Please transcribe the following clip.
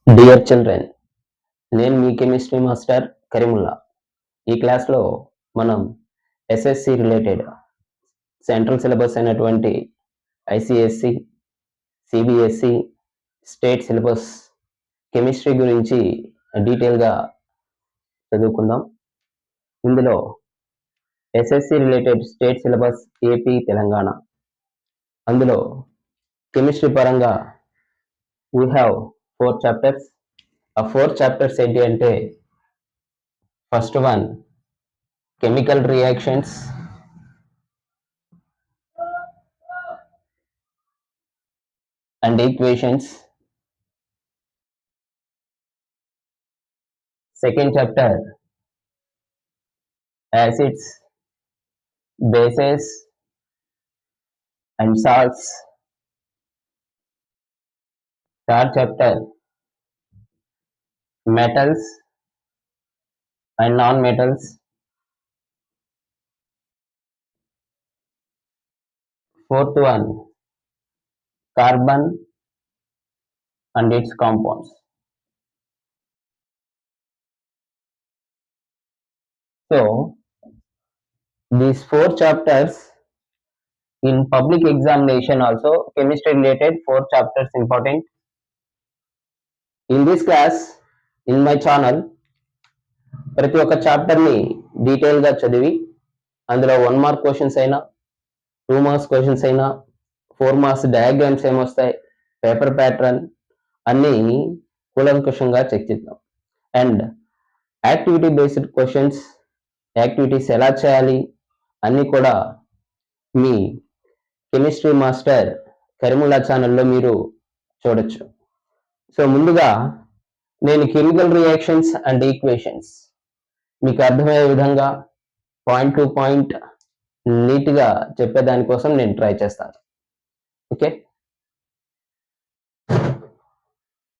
Dear children, నేను మీ chemistry master Karimulla. ఈ క్లాస్లో మనం ఎస్ఎస్సి రిలేటెడ్ సెంట్రల్ సిలబస్ అయినటువంటి ICSC, CBSE, state syllabus chemistry గురించి డీటెయిల్గా చదువుకుందాం. ఇందులో SSC related state syllabus AP, Telangana. అందులో కెమిస్ట్రీ పరంగా వీ హ్యావ్ 4 చాప్టర్స్. ఆ 4 చాప్టర్స్ ఏంటి అంటే, first one chemical reactions, and equations. Second chapter, acids, bases, and salts. Third chapter, metals and non-metals. Fourth one, carbon and its compounds. So these 4 chapters in public examination also, chemistry related 4 chapters important. In this class, in my channel, ప్రతి ఒక్క చాప్టర్ని డీటెయిల్గా చదివి అందులో 1 mark questions అయినా, 2 marks questions అయినా, 4 marks diagrams ఏమొస్తాయి, paper pattern అన్నీ కూలంకషంగా చెక్ చేద్దాం. And activity based questions, activities ఎలా చేయాలి అన్నీ కూడా మీ కెమిస్ట్రీ మాస్టర్ కరీముల్లా ఛానల్లో మీరు చూడొచ్చు. సో ముందుగా నేను కెమికల్ రియాక్షన్స్ అండ్ ఈక్వేషన్స్ మీకు అర్థమయ్యే విధంగా పాయింట్ టు పాయింట్ నీట్గా చెప్పేదానికోసం నేను ట్రై చేస్తాను. ఓకే,